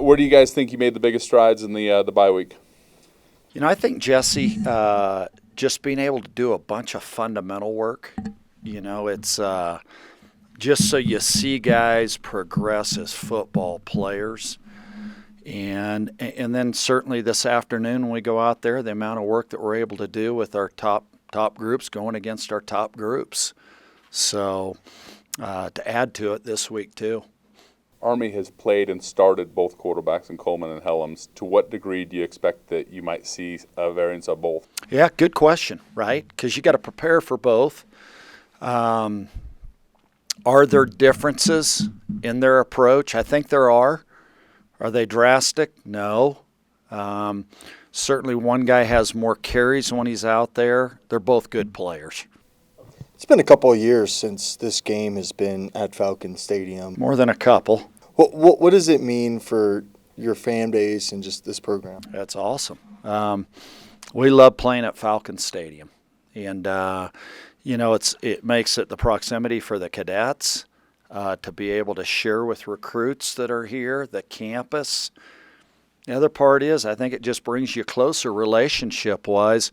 Where do you guys think you made the biggest strides in the bye week? I think, Jesse, just being able to do a bunch of fundamental work, it's just so you see guys progress as football players. And then certainly this afternoon when we go out there, the amount of work that we're able to do with our top groups going against our top groups. So to add to it this week too. Army has played and started both quarterbacks in Coleman and Helms. To what degree do you expect that you might see a variance of both? Yeah, good question, right? Because you got to prepare for both. Are there differences in their approach? I think there are. Are they drastic? No. Certainly one guy has more carries when he's out there. They're both good players. It's been a couple of years since this game has been at Falcon Stadium. More than a couple. What does it mean for your fan base and just this program? That's awesome. We love playing at Falcon Stadium. And, it makes it the proximity for the cadets to be able to share with recruits that are here, the campus. The other part is I think it just brings you closer relationship-wise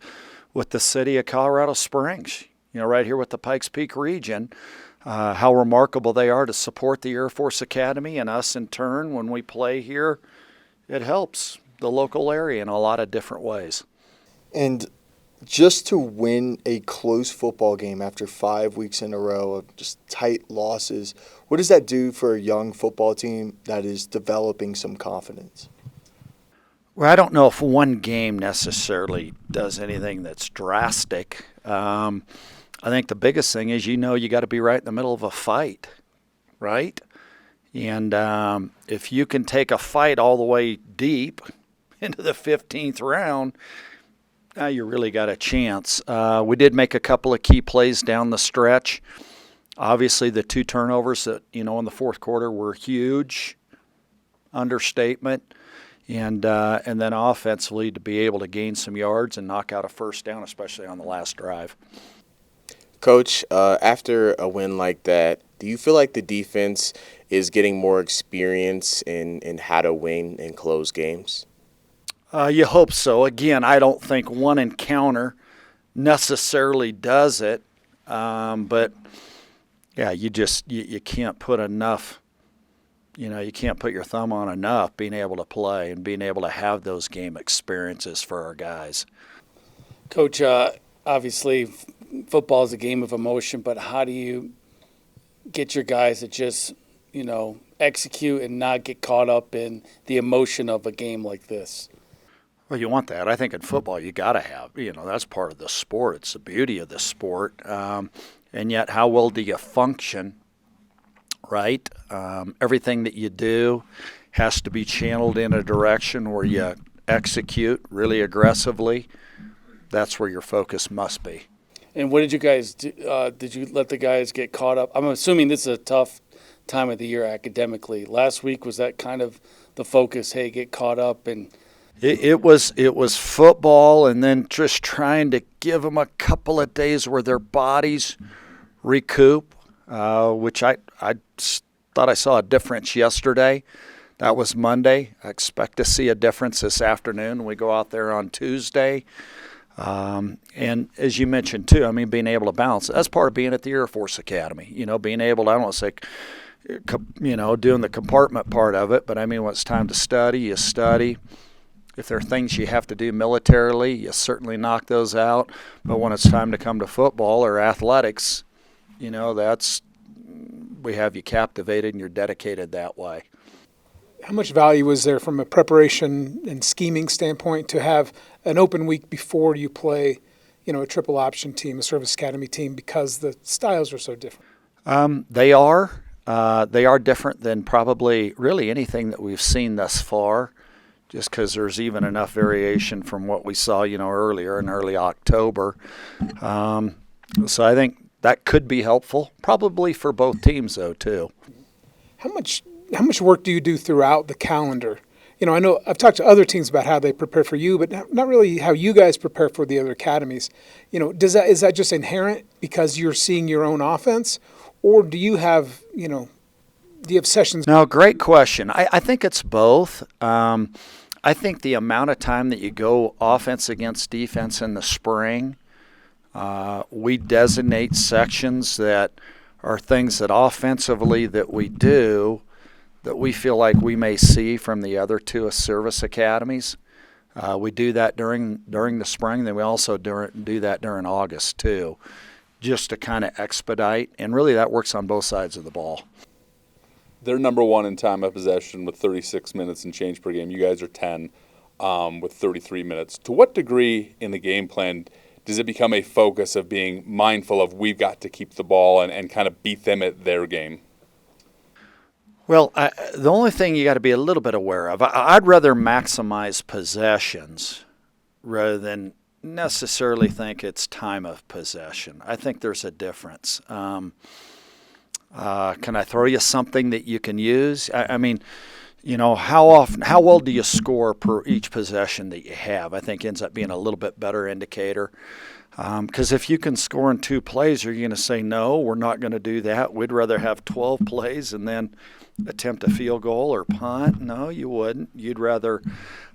with the city of Colorado Springs. Right here with the Pikes Peak region, how remarkable they are to support the Air Force Academy and us in turn when we play here. It helps the local area in a lot of different ways. And just to win a close football game after 5 weeks in a row of just tight losses, what does that do for a young football team that is developing some confidence? Well, I don't know if one game necessarily does anything that's drastic. I think the biggest thing is you got to be right in the middle of a fight, right? And if you can take a fight all the way deep into the 15th round, now you really got a chance. We did make a couple of key plays down the stretch. Obviously, the 2 turnovers that, in the fourth quarter were huge, understatement. And then offensively to be able to gain some yards and knock out a first down, especially on the last drive. Coach, after a win like that, do you feel like the defense is getting more experience in how to win and close games? You hope so. Again, I don't think one encounter necessarily does it. But, yeah, you can't put enough – you can't put your thumb on enough being able to play and being able to have those game experiences for our guys. Coach, obviously football is a game of emotion, but how do you get your guys to just, execute and not get caught up in the emotion of a game like this? Well, you want that. I think in football you got to have, that's part of the sport. It's the beauty of the sport. And yet how well do you function? Right? Everything that you do has to be channeled in a direction where you execute really aggressively. That's where your focus must be. And what did you guys do? Did you let the guys get caught up? I'm assuming this is a tough time of the year academically. Last week, was that kind of the focus, hey, get caught up? And It was football and then just trying to give them a couple of days where their bodies recoup. Which I thought I saw a difference yesterday. That was Monday. I expect to see a difference this afternoon. We go out there on Tuesday. And as you mentioned, too, being able to balance. That's part of being at the Air Force Academy. Being able to, I don't want to say, doing the compartment part of it, but when it's time to study, you study. If there are things you have to do militarily, you certainly knock those out. But when it's time to come to football or athletics, we have you captivated and you're dedicated that way. How much value is there from a preparation and scheming standpoint to have an open week before you play, a triple option team, a service academy team, because the styles are so different? They are different than probably really anything that we've seen thus far, just because there's even enough variation from what we saw, earlier in early October. So I think that could be helpful, probably for both teams, though, too. How much work do you do throughout the calendar? I know I've talked to other teams about how they prepare for you, but not really how you guys prepare for the other academies. Is that just inherent because you're seeing your own offense, or do you have Do you have sessions? No, great question. I think it's both. I think the amount of time that you go offense against defense in the spring, we designate sections that are things that offensively that we do that we feel like we may see from the other two service academies. We do that during the spring, then we also do that during August too, just to kind of expedite, and really that works on both sides of the ball. They're number one in time of possession with 36 minutes and change per game. You guys are 10 with 33 minutes. To what degree in the game plan does it become a focus of being mindful of we've got to keep the ball and kind of beat them at their game? Well, the only thing you got to be a little bit aware of, I'd rather maximize possessions rather than necessarily think it's time of possession. I think there's a difference. Can I throw you something that you can use? I mean, you know, how well do you score per each possession that you have? I think ends up being a little bit better indicator. Because if you can score in 2 plays, are you going to say, no, we're not going to do that? We'd rather have 12 plays and then attempt a field goal or punt? No, you wouldn't. You'd rather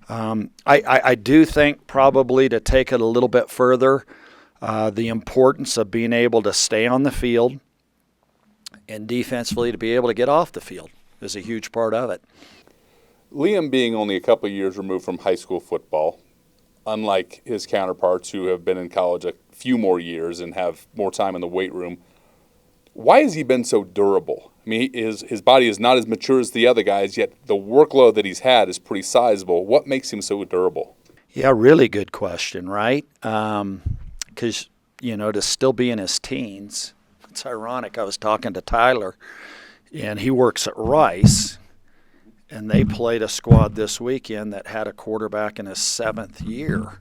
I do think probably to take it a little bit further, the importance of being able to stay on the field and defensively to be able to get off the field is a huge part of it. Liam being only a couple of years removed from high school football, unlike his counterparts who have been in college a few more years and have more time in the weight room, why has he been so durable? I mean, his body is not as mature as the other guys, yet the workload that he's had is pretty sizable. What makes him so durable? Yeah, really good question, right? Because, you know, to still be in his teens, it's ironic. I was talking to Tyler, and he works at Rice, and they played a squad this weekend that had a quarterback in his 7th year.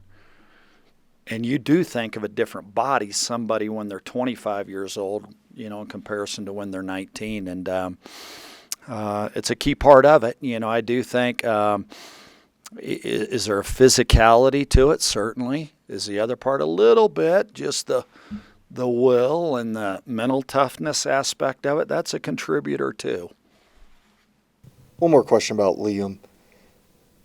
And you do think of a different body, somebody when they're 25 years old, you know, in comparison to when they're 19. And it's a key part of it. You know, I do think, is there a physicality to it? Certainly. Is the other part a little bit just the will and the mental toughness aspect of it? That's a contributor too. One more question about Liam.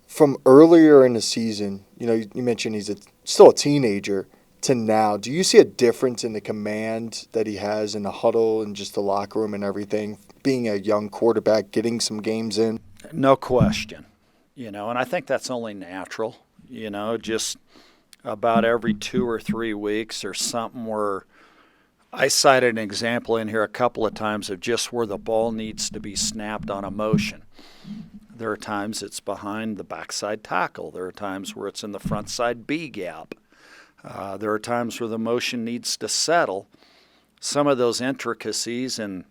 From earlier in the season, you know, you mentioned he's still a teenager, to now, do you see a difference in the command that he has in the huddle and just the locker room and everything, being a young quarterback, getting some games in? No question. You know, and I think that's only natural. You know, just about every 2 or 3 weeks there's something where I cited an example in here a couple of times of just where the ball needs to be snapped on a motion. There are times it's behind the backside tackle. There are times where it's in the front side B gap. There are times where the motion needs to settle. Some of those intricacies, and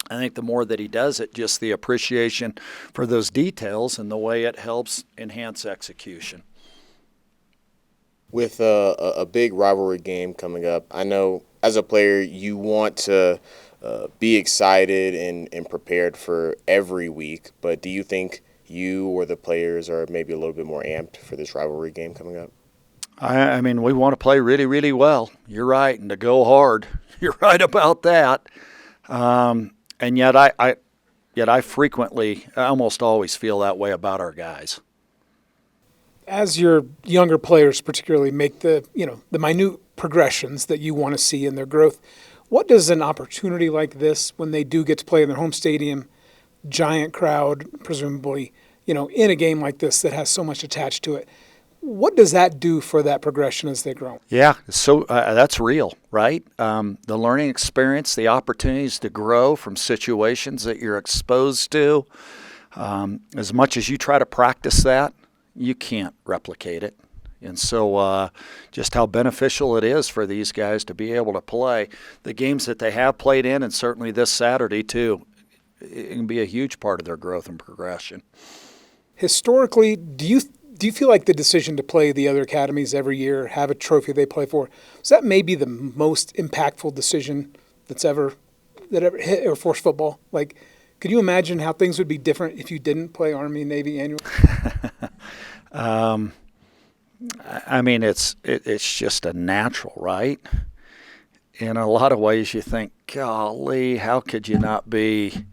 I think the more that he does it, just the appreciation for those details and the way it helps enhance execution. With a big rivalry game coming up, I know as a player you want to be excited and prepared for every week, but do you think you or the players are maybe a little bit more amped for this rivalry game coming up? I mean, we want to play really, really well. You're right, and to go hard. You're right about that. And yet I frequently, I almost always feel that way about our guys. As your younger players particularly make the minute progressions that you want to see in their growth, what does an opportunity like this, when they do get to play in their home stadium, giant crowd, presumably, in a game like this that has so much attached to it, what does that do for that progression as they grow? Yeah, so that's real, right? The learning experience, the opportunities to grow from situations that you're exposed to. As much as you try to practice that, you can't replicate it. And so just how beneficial it is for these guys to be able to play the games that they have played in, and certainly this Saturday too, it can be a huge part of their growth and progression. Historically, do you feel like the decision to play the other academies every year, have a trophy they play for, was that maybe the most impactful decision that ever hit Air Force football? Like, could you imagine how things would be different if you didn't play Army and Navy annual? I mean, it's just a natural, right? In a lot of ways, you think, golly, how could you not be,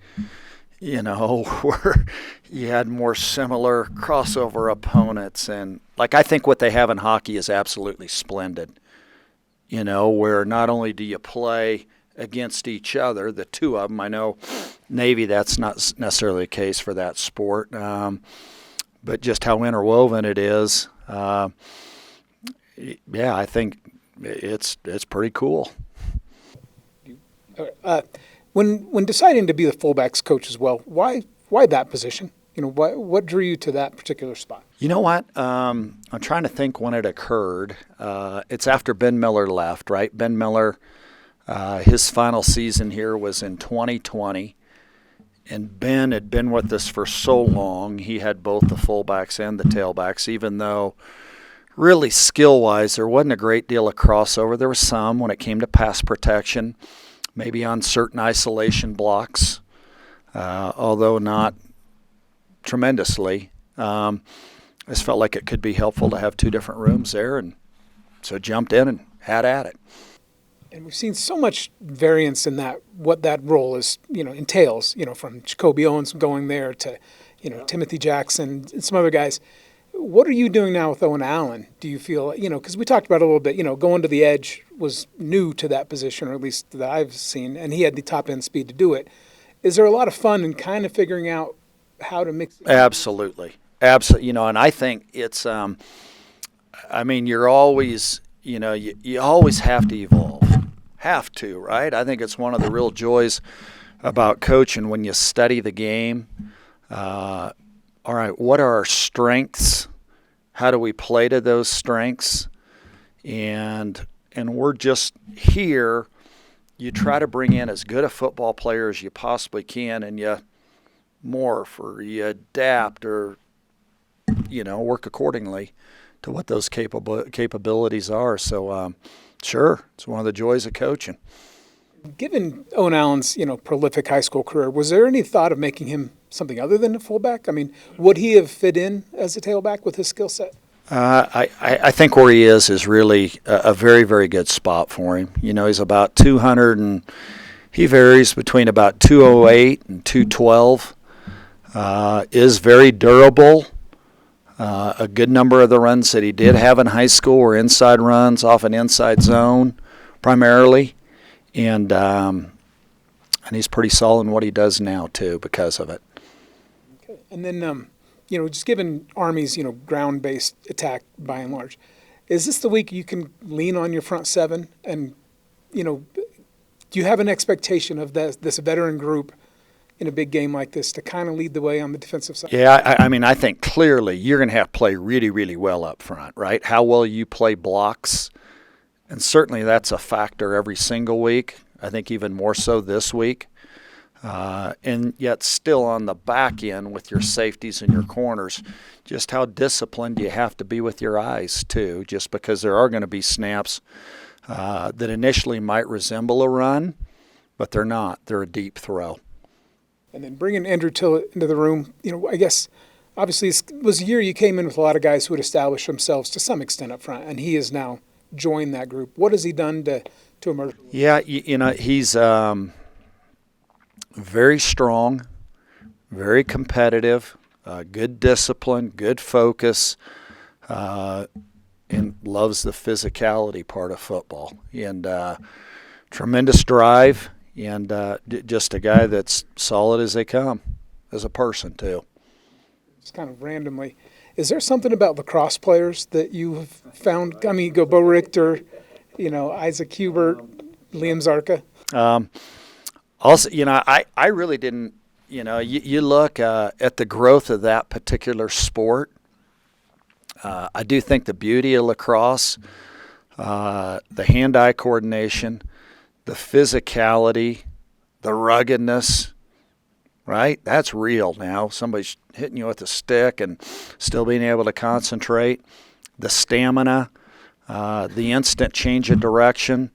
where you had more similar crossover opponents. And, I think what they have in hockey is absolutely splendid, where not only do you play against each other, the two of them. I know Navy, that's not necessarily the case for that sport, but just how interwoven it is. I think it's pretty cool. When deciding to be the fullbacks coach as well, why that position? What drew you to that particular spot? You know what? I'm trying to think when it occurred. It's after Ben Miller left, right? Ben Miller, his final season here was in 2020, and Ben had been with us for so long. He had both the fullbacks and the tailbacks, even though really skill-wise there wasn't a great deal of crossover. There was some when it came to pass protection, maybe on certain isolation blocks, although not tremendously. I just felt like it could be helpful to have two different rooms there, and so jumped in and had at it. And we've seen so much variance in what that role entails, from Jacoby Owens going there to, Timothy Jackson and some other guys. What are you doing now with Owen Allen? Do you feel, because we talked about it a little bit, going to the edge was new to that position, or at least that I've seen, and he had the top end speed to do it. Is there a lot of fun in kind of figuring out how to mix it? Absolutely. And I think it's, you're always, you always have to evolve. Have to, right? I think it's one of the real joys about coaching when you study the game. All right, what are our strengths? How do we play to those strengths? And we're just here. You try to bring in as good a football player as you possibly can, and you morph or you adapt or work accordingly to what those capabilities are. So sure, it's one of the joys of coaching. Given Owen Allen's prolific high school career, was there any thought of making him something other than a fullback? Would he have fit in as a tailback with his skill set? I think where he is really a very, very good spot for him. He's about 200, and he varies between about 208 and 212. Is very durable. A good number of the runs that he did have in high school were inside runs, off an inside zone primarily. And he's pretty solid in what he does now, too, because of it. Okay. And then, just given Army's, ground-based attack by and large, is this the week you can lean on your front seven? And, do you have an expectation of this veteran group in a big game like this to kind of lead the way on the defensive side? Yeah, I think clearly you're going to have to play really, really well up front, right? How well you play blocks, and certainly that's a factor every single week. I think even more so this week. And yet still on the back end with your safeties and your corners, just how disciplined you have to be with your eyes too, just because there are going to be snaps that initially might resemble a run, but they're not. They're a deep throw. And then bringing Andrew Tillett into the room, I guess obviously it was a year you came in with a lot of guys who had established themselves to some extent up front, and he has now joined that group. What has he done to emerge? Yeah, he's very strong, very competitive, good discipline, good focus, and loves the physicality part of football. And tremendous drive, and just a guy that's solid as they come as a person, too. Just kind of randomly, is there something about lacrosse players that you have found? You go Bo Richter, Isaac Hubert, Liam Zarka. Also, I really didn't, you look at the growth of that particular sport. I do think the beauty of lacrosse, the hand-eye coordination, the physicality, the ruggedness, right? That's real now. Somebody's hitting you with a stick and still being able to concentrate. The stamina, the instant change of direction.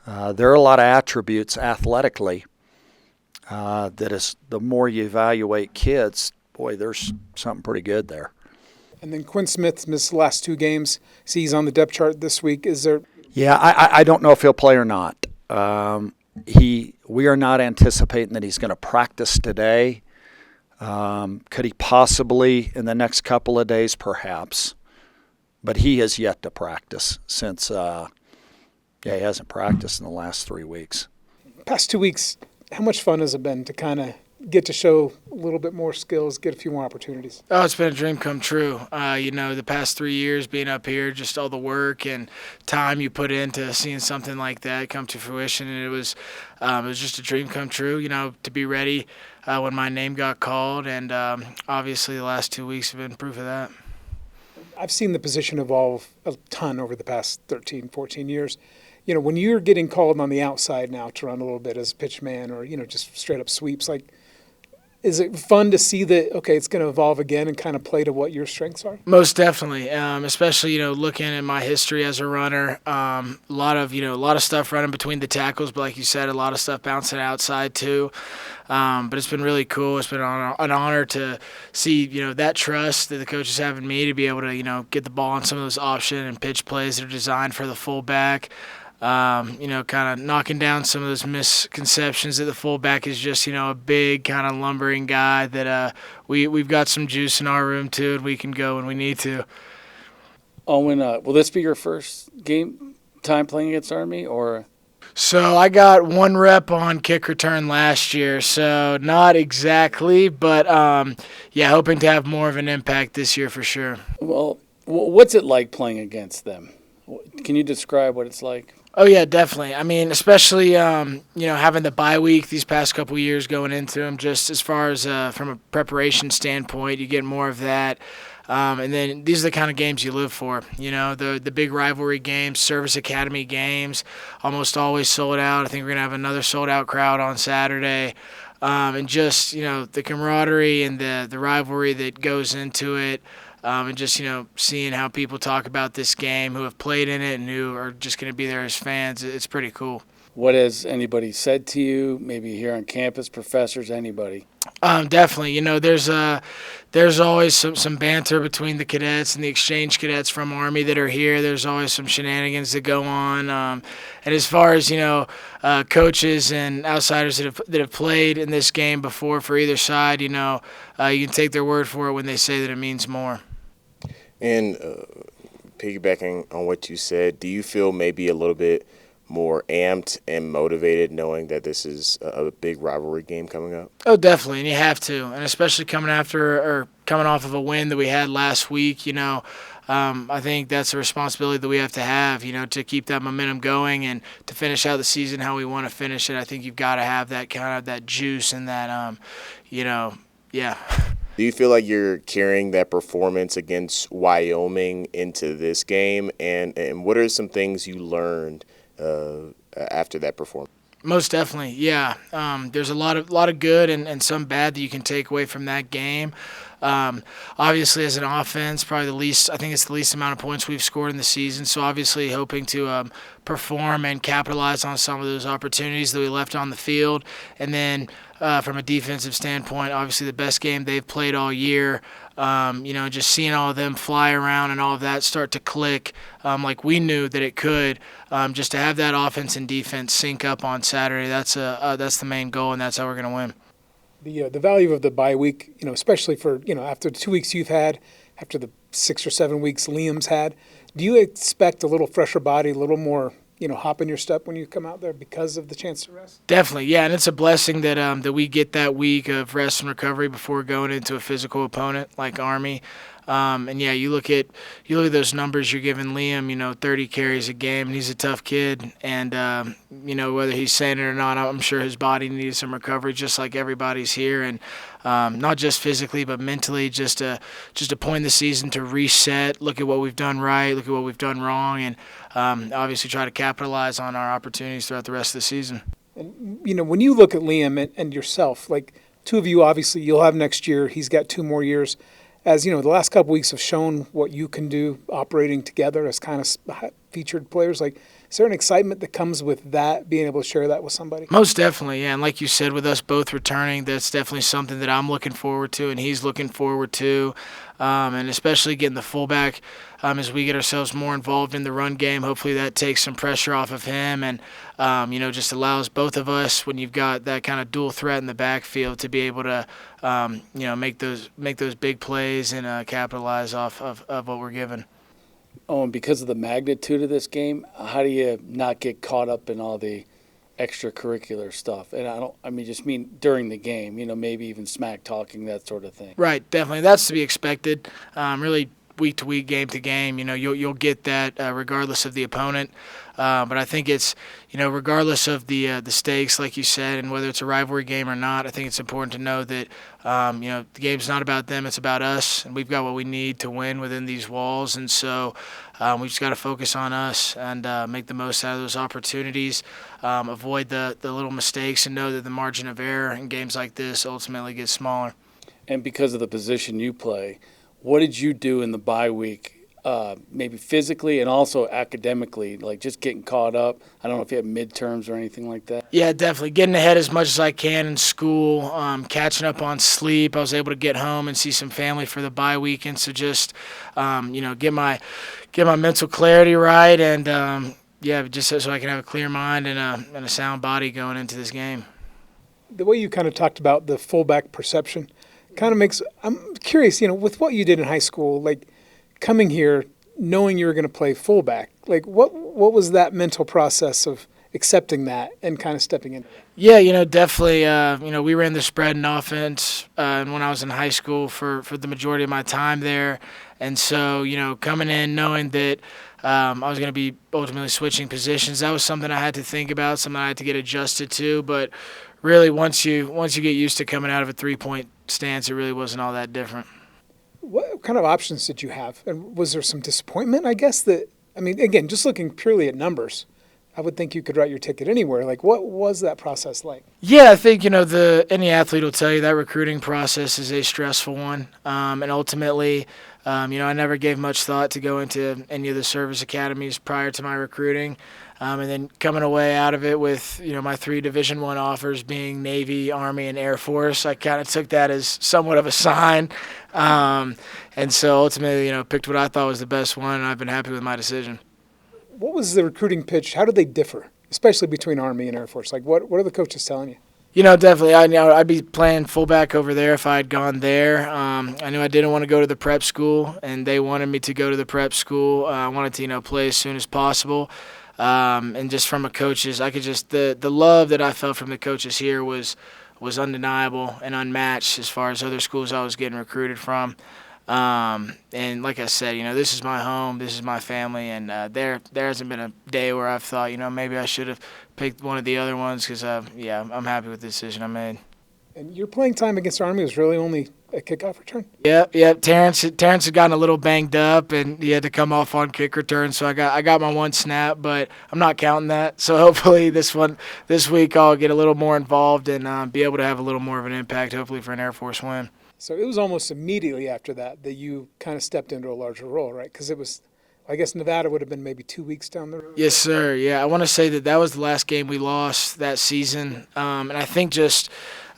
There are a lot of attributes athletically that is, the more you evaluate kids, boy, there's something pretty good there. And then Quinn Smith missed the last two games. See, he's on the depth chart this week. Is there? Yeah, I don't know if he'll play or not. We are not anticipating that he's going to practice today. Could he possibly in the next couple of days? Perhaps. But he has yet to practice since, he hasn't practiced in the last 3 weeks. Past 2 weeks, how much fun has it been to kind of get to show a little bit more skills, get a few more opportunities? Oh, it's been a dream come true. The past 3 years being up here, just all the work and time you put into seeing something like that come to fruition, and it was just a dream come true. To be ready when my name got called, and obviously the last 2 weeks have been proof of that. I've seen the position evolve a ton over the past 13, 14 years. When you're getting called on the outside now to run a little bit as a pitch man or, just straight up sweeps, is it fun to see that, okay, it's going to evolve again and kind of play to what your strengths are? Most definitely, especially, looking at my history as a runner, a lot of stuff running between the tackles, but like you said, a lot of stuff bouncing outside too. But it's been really cool. It's been an honor to see, that trust that the coaches have in me to be able to, get the ball on some of those option and pitch plays that are designed for the fullback. Kind of knocking down some of those misconceptions that the fullback is just, a big kind of lumbering guy that we've got some juice in our room too, and we can go when we need to. Owen, will this be your first game time playing against Army, or? So I got 1 rep on kick return last year, so not exactly, but hoping to have more of an impact this year for sure. Well, what's it like playing against them? Can you describe what it's like? Oh, yeah, definitely. I mean, especially, having the bye week these past couple of years going into them, just as far as from a preparation standpoint, you get more of that. And then these are the kind of games you live for, the big rivalry games, service academy games, almost always sold out. I think we're going to have another sold-out crowd on Saturday. And just, the camaraderie and the rivalry that goes into it. And just, seeing how people talk about this game who have played in it and who are just going to be there as fans, it's pretty cool. What has anybody said to you, maybe here on campus, professors, anybody? Definitely. There's always some banter between the cadets and the exchange cadets from Army that are here. There's always some shenanigans that go on. And as far as, coaches and outsiders that have played in this game before for either side, you can take their word for it when they say that it means more. And piggybacking on what you said, do you feel maybe a little bit more amped and motivated knowing that this is a big rivalry game coming up? Oh, definitely, and you have to, and especially coming off of a win that we had last week, I think that's a responsibility that we have to have, to keep that momentum going and to finish out the season how we want to finish it. I think you've got to have that kind of that juice and that, yeah. Do you feel like you're carrying that performance against Wyoming into this game? And what are some things you learned after that performance? Most definitely, yeah. There's a lot of good and some bad that you can take away from that game. Obviously, as an offense, probably I think it's the least amount of points we've scored in the season. So obviously hoping to perform and capitalize on some of those opportunities that we left on the field. And then from a defensive standpoint, obviously the best game they've played all year. Just seeing all of them fly around and all of that start to click like we knew that it could. Just to have that offense and defense sync up on Saturday, that's the main goal, and that's how we're going to win. The value of the bye week, especially for, after the 2 weeks you've had, after the 6 or 7 weeks Liam's had, do you expect a little fresher body, a little more, hop in your step when you come out there because of the chance to rest? Definitely, yeah, and it's a blessing that we get that week of rest and recovery before going into a physical opponent like Army. And yeah, you look at those numbers you're giving Liam, 30 carries a game, and he's a tough kid. And whether he's saying it or not, I'm sure his body needed some recovery, just like everybody's here. And not just physically, but mentally, just a point in the season to reset, look at what we've done right, look at what we've done wrong, and obviously try to capitalize on our opportunities throughout the rest of the season. And when you look at Liam and yourself, like two of you, obviously you'll have next year. He's got 2 more years. As the last couple weeks have shown what you can do operating together as kind of featured players. Like, Is there an excitement that comes with that, being able to share that with somebody? Most definitely, yeah. And like you said, with us both returning, that's definitely something that I'm looking forward to and he's looking forward to. And especially getting the fullback as we get ourselves more involved in the run game. Hopefully that takes some pressure off of him and, just allows both of us, when you've got that kind of dual threat in the backfield, to be able to, make those big plays and capitalize off of what we're given. Oh, and because of the magnitude of this game, how do you not get caught up in all the extracurricular stuff? And just mean during the game, maybe even smack talking, that sort of thing. Right, definitely. That's to be expected. Really, week to week, game to game, you'll get that regardless of the opponent. But I think it's, regardless of the stakes, like you said, and whether it's a rivalry game or not, I think it's important to know that, the game's not about them, it's about us, and we've got what we need to win within these walls. And so we've just got to focus on us and make the most out of those opportunities, avoid the little mistakes, and know that the margin of error in games like this ultimately gets smaller. And because of the position you play, what did you do in the bye week, maybe physically and also academically, like just getting caught up? I don't know if you have midterms or anything like that. Yeah, definitely. Getting ahead as much as I can in school, catching up on sleep. I was able to get home and see some family for the bye weekend. So just, get my mental clarity right and, just so I can have a clear mind and a sound body going into this game. The way you kind of talked about the fullback perception kind of makes – I'm curious, with what you did in high school, like coming here knowing you were going to play fullback, like what was that mental process of accepting that and kind of stepping into it? Yeah, definitely. We ran the spread and offense when I was in high school for the majority of my time there. And so, coming in knowing that I was going to be ultimately switching positions, that was something I had to think about, something I had to get adjusted to. But really, once you get used to coming out of a three-point stance, it really wasn't all that different. What kind of options did you have? And was there some disappointment, I guess, again, just looking purely at numbers, I would think you could write your ticket anywhere. Like, what was that process like? Yeah, I think, any athlete will tell you that recruiting process is a stressful one. And ultimately, I never gave much thought to go into any of the service academies prior to my recruiting. And then coming away out of it with, my 3 Division I offers being Navy, Army, and Air Force, I kind of took that as somewhat of a sign. And so ultimately, picked what I thought was the best one, and I've been happy with my decision. What was the recruiting pitch? How did they differ, especially between Army and Air Force? Like, what are the coaches telling you? Definitely. I'd be playing fullback over there if I had gone there. I knew I didn't want to go to the prep school, and they wanted me to go to the prep school. I wanted to, play as soon as possible. And just from a coach's, I could just the love that I felt from the coaches here was undeniable and unmatched as far as other schools I was getting recruited from. And like I said, this is my home, this is my family, and there hasn't been a day where I've thought, maybe I should have picked one of the other ones because, I'm happy with the decision I made. And your playing time against Army was really only a kickoff return? Yeah. Terrence had gotten a little banged up, and he had to come off on kick return, so I got my one snap, but I'm not counting that. So hopefully this week I'll get a little more involved and be able to have a little more of an impact, hopefully for an Air Force win. So it was almost immediately after that you kind of stepped into a larger role, right? Because it was, I guess Nevada would have been maybe 2 weeks down the road. Yes, sir. Yeah, I want to say that was the last game we lost that season. And I think just,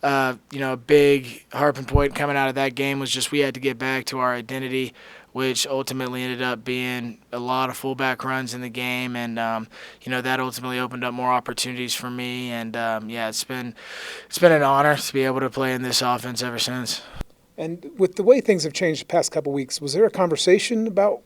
a big harping point coming out of that game was just we had to get back to our identity, which ultimately ended up being a lot of fullback runs in the game. And, that ultimately opened up more opportunities for me. And, it's been an honor to be able to play in this offense ever since. And with the way things have changed the past couple of weeks, was there a conversation about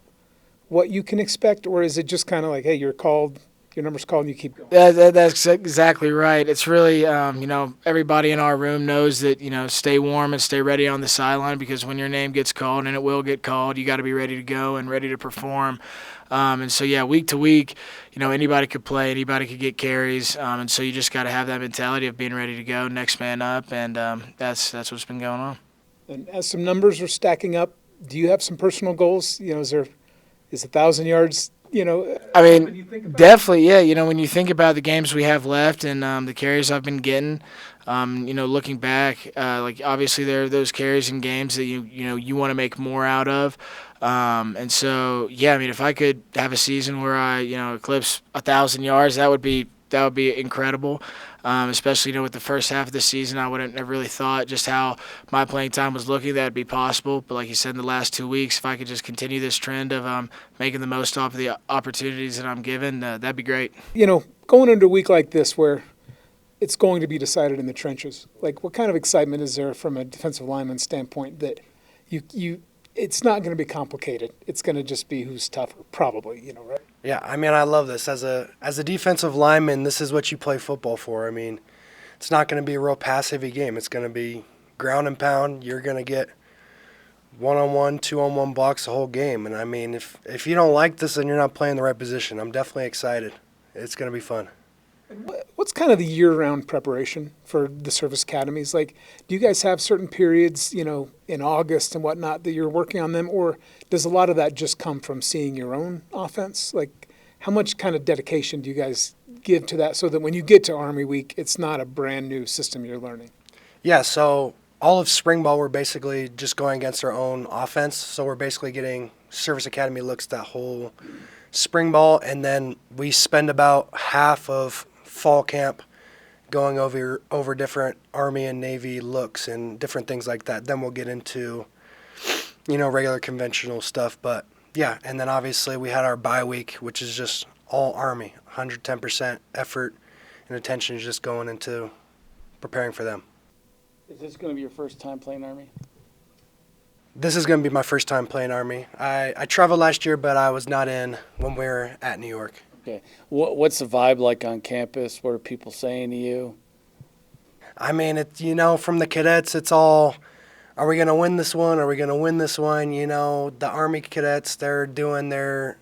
what you can expect, or is it just kind of like, hey, you're called, your number's called, and you keep going? That's exactly right. It's really, everybody in our room knows that, stay warm and stay ready on the sideline because when your name gets called, and it will get called, you got to be ready to go and ready to perform. And so, week to week, anybody could play, anybody could get carries. And so you just got to have that mentality of being ready to go, next man up, and that's what's been going on. And as some numbers are stacking up, do you have some personal goals? Is 1,000 yards I mean, definitely, yeah. When you think about the games we have left and the carries I've been getting, looking back, like obviously there are those carries in games that you want to make more out of, and so yeah. I mean, if I could have a season where I eclipse 1,000 yards, that would be incredible. Especially with the first half of the season, I wouldn't have really thought just how my playing time was looking that'd be possible. But like you said, in the last 2 weeks, if I could just continue this trend of making the most off of the opportunities that I'm given, that'd be great. Going into a week like this where it's going to be decided in the trenches, like what kind of excitement is there from a defensive lineman standpoint that it's not going to be complicated. It's going to just be who's tougher, probably, right? Yeah, I mean, I love this. As a defensive lineman, this is what you play football for. I mean, it's not going to be a real pass-heavy game. It's going to be ground and pound. You're going to get one-on-one, two-on-one blocks the whole game. And, I mean, if you don't like this, then you're not playing the right position. I'm definitely excited. It's going to be fun. What's kind of the year-round preparation for the service academies? Like, do you guys have certain periods, in August and whatnot that you're working on them, or does a lot of that just come from seeing your own offense? Like, how much kind of dedication do you guys give to that so that when you get to Army Week, it's not a brand new system you're learning? Yeah, so all of spring ball, we're basically just going against our own offense. So we're basically getting service academy looks that whole spring ball, and then we spend about half of fall camp going over different Army and Navy looks and different things like that. Then we'll get into, regular conventional stuff. But, yeah, and then obviously we had our bye week, which is just all Army, 110% effort and attention is just going into preparing for them. Is this going to be your first time playing Army? This is going to be my first time playing Army. I traveled last year, but I was not in when we were at New York. Okay. What's the vibe like on campus? What are people saying to you? I mean, from the cadets, it's all, are we going to win this one? Are we going to win this one? The Army cadets, they're doing their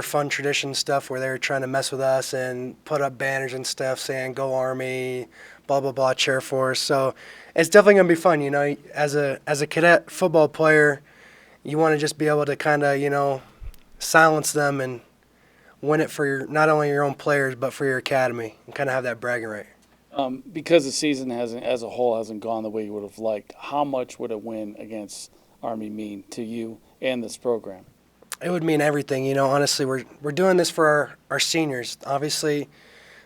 fun tradition stuff where they're trying to mess with us and put up banners and stuff saying, go Army, blah, blah, blah, cheer for us. So it's definitely going to be fun. As a cadet football player, you want to just be able to kind of, silence them and win it for not only your own players but for your academy and kind of have that bragging right. Because the season as a whole hasn't gone the way you would have liked, how much would a win against Army mean to you and this program? It would mean everything. Honestly, we're doing this for our seniors. Obviously,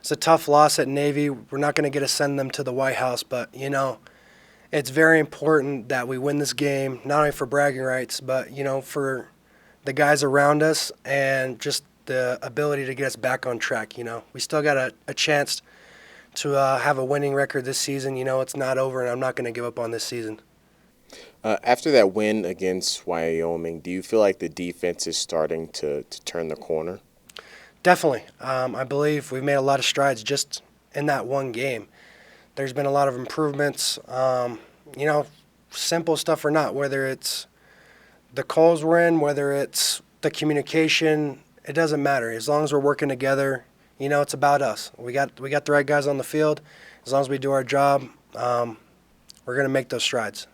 it's a tough loss at Navy. We're not going to get to send them to the White House, but, it's very important that we win this game, not only for bragging rights, but, for the guys around us and just the ability to get us back on track. We still got a chance to have a winning record this season. It's not over, and I'm not going to give up on this season. After that win against Wyoming, do you feel like the defense is starting to turn the corner? Definitely. I believe we've made a lot of strides just in that one game. There's been a lot of improvements, simple stuff or not, whether it's the calls we're in, whether it's the communication, it doesn't matter. As long as we're working together, it's about us. We got the right guys on the field. As long as we do our job, we're going to make those strides.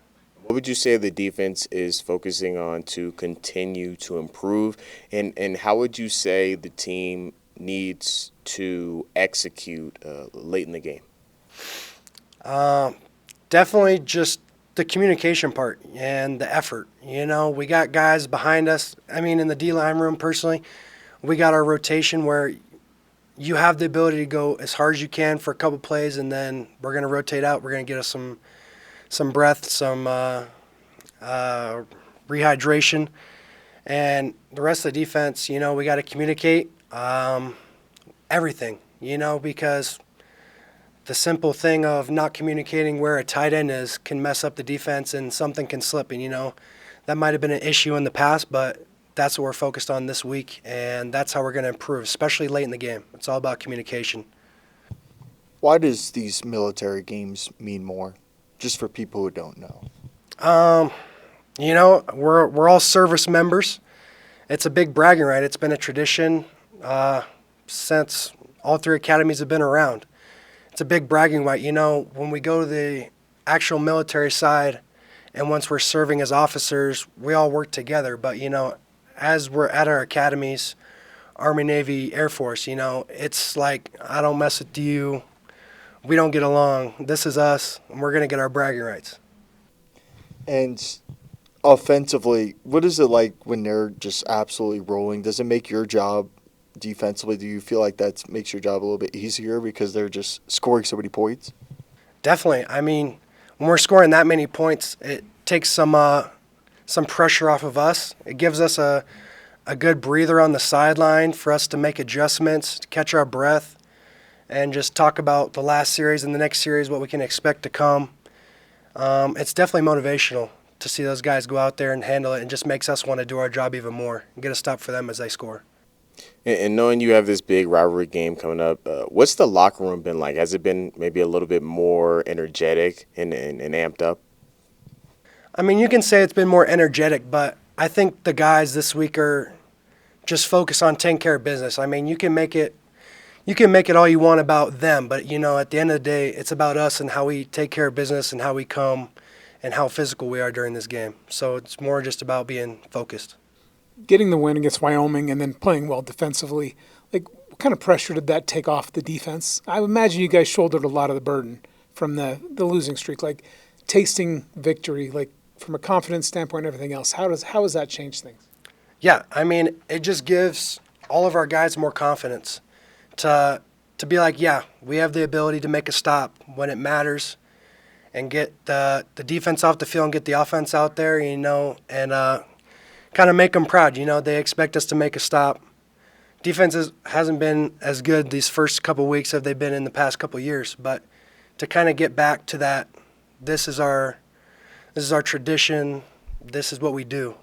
What would you say the defense is focusing on to continue to improve? And how would you say the team needs to execute late in the game? Definitely just the communication part and the effort. We got guys behind us. I mean, in the D-line room, personally, we got our rotation where you have the ability to go as hard as you can for a couple plays, and then we're going to rotate out. We're going to get us some breath, some rehydration. And the rest of the defense, we got to communicate everything, because the simple thing of not communicating where a tight end is can mess up the defense and something can slip. And, that might have been an issue in the past, but that's what we're focused on this week, and that's how we're going to improve, especially late in the game. It's all about communication. Why does these military games mean more, just for people who don't know? We're all service members. It's a big bragging right. It's been a tradition since all three academies have been around. It's a big bragging right. When we go to the actual military side and once we're serving as officers, we all work together. But, as we're at our academies, Army, Navy, Air Force. It's like, I don't mess with you. We don't get along. This is us, and we're going to get our bragging rights. And offensively, what is it like when they're just absolutely rolling? Does it make your job defensively? Do you feel like that makes your job a little bit easier because they're just scoring so many points? Definitely. I mean, when we're scoring that many points, it takes some pressure off of us. It gives us a good breather on the sideline for us to make adjustments, to catch our breath, and just talk about the last series and the next series, what we can expect to come. It's definitely motivational to see those guys go out there and handle it, and just makes us want to do our job even more and get a stop for them as they score. And knowing you have this big rivalry game coming up, what's the locker room been like? Has it been maybe a little bit more energetic and amped up? I mean, you can say it's been more energetic, but I think the guys this week are just focused on taking care of business. I mean, you can make it all you want about them, but at the end of the day, it's about us and how we take care of business and how we come and how physical we are during this game. So it's more just about being focused. Getting the win against Wyoming and then playing well defensively, like what kind of pressure did that take off the defense? I imagine you guys shouldered a lot of the burden from the losing streak, like tasting victory, like from a confidence standpoint and everything else. How has that changed things? Yeah, I mean, it just gives all of our guys more confidence to be like, yeah, we have the ability to make a stop when it matters and get the defense off the field and get the offense out there, and kind of make them proud. They expect us to make a stop. Defense hasn't been as good these first couple weeks as they've been in the past couple years, but to kind of get back to that, this is our tradition, this is what we do.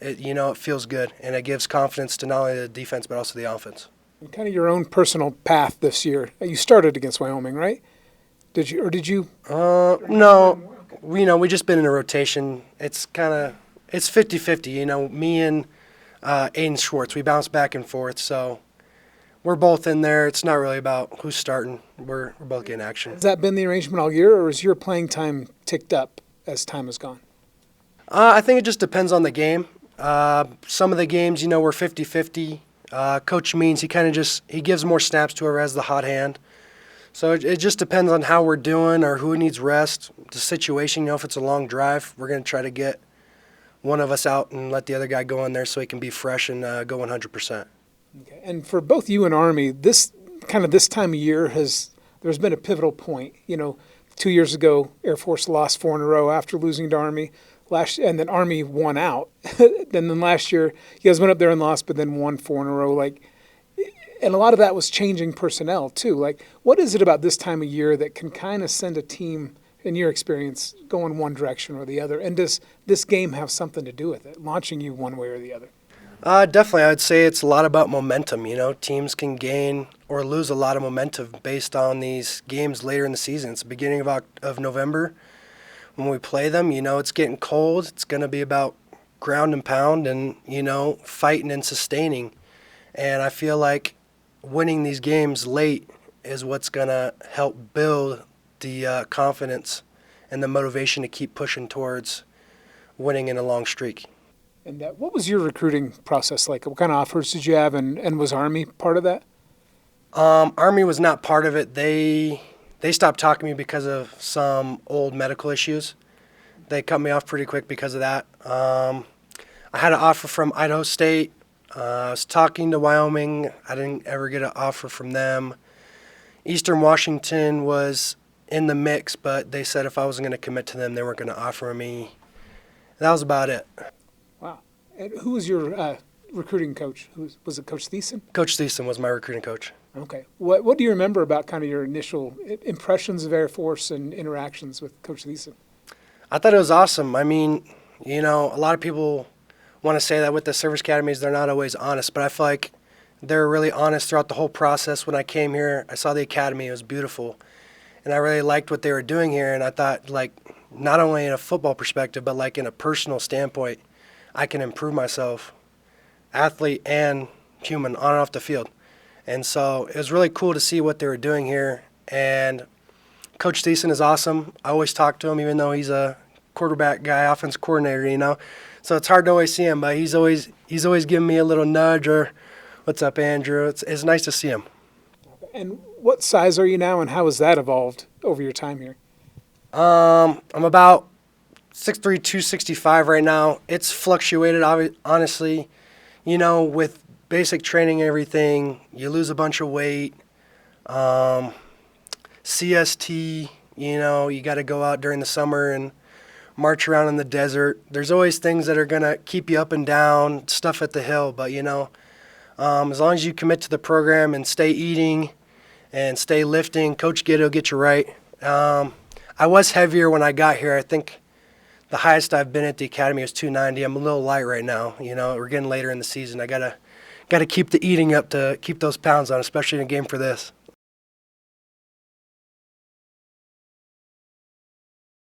It feels good, and it gives confidence to not only the defense but also the offense. And kind of your own personal path this year. You started against Wyoming, right? Did you? No. We just been in a rotation. It's 50-50. Me and Aiden Schwartz, we bounce back and forth. So we're both in there. It's not really about who's starting. We're both getting action. Has that been the arrangement all year, or has your playing time ticked up as time has gone? I think it just depends on the game. Some of the games, we're 50-50. Coach Means, he gives more snaps to whoever has the hot hand. So it just depends on how we're doing or who needs rest. The situation, if it's a long drive, we're going to try to get one of us out and let the other guy go in there so he can be fresh and go 100%. Okay. And for both you and Army, this time of year there's been a pivotal point. 2 years ago, Air Force lost 4 in a row after losing to Army. And then Army won out. Then last year, you guys went up there and lost, but then won 4 in a row. And a lot of that was changing personnel too. What is it about this time of year that can kind of send a team, in your experience, go in one direction or the other? And does this game have something to do with it, launching you one way or the other? Definitely, I would say it's a lot about momentum. Teams can gain or lose a lot of momentum based on these games later in the season. It's the beginning of November. When we play them, it's getting cold. It's going to be about ground and pound and, fighting and sustaining. And I feel like winning these games late is what's going to help build the confidence and the motivation to keep pushing towards winning in a long streak. And what was your recruiting process like? What kind of offers did you have, and was Army part of that? Army was not part of it. They stopped talking to me because of some old medical issues. They cut me off pretty quick because of that. I had an offer from Idaho State. I was talking to Wyoming. I didn't ever get an offer from them. Eastern Washington was in the mix, but they said if I wasn't going to commit to them, they weren't going to offer me. That was about it. Wow. And who was your recruiting coach? Was it Coach Thiessen? Coach Thiessen was my recruiting coach. Okay. What do you remember about kind of your initial impressions of Air Force and interactions with Coach Thiessen? I thought it was awesome. I mean, a lot of people want to say that with the service academies, they're not always honest, but I feel like they're really honest throughout the whole process. When I came here, I saw the academy. It was beautiful. And I really liked what they were doing here, and I thought, not only in a football perspective, but in a personal standpoint, I can improve myself, athlete and human, on and off the field. And so it was really cool to see what they were doing here. And Coach Thiessen is awesome. I always talk to him, even though he's a quarterback guy, offense coordinator, So it's hard to always see him, but he's always giving me a little nudge or What's up, Andrew? It's nice to see him. And what size are you now, and how has that evolved over your time here? I'm about 6'3", 265 right now. It's fluctuated, honestly. With basic training and everything, you lose a bunch of weight. CST, you got to go out during the summer and march around in the desert. There's always things that are going to keep you up and down, stuff at the hill. But, as long as you commit to the program and stay eating and stay lifting, Coach Giddy will get you right. I was heavier when I got here. I think the highest I've been at the academy was 290. I'm a little light right now. We're getting later in the season. I gotta keep the eating up to keep those pounds on, especially in a game for this.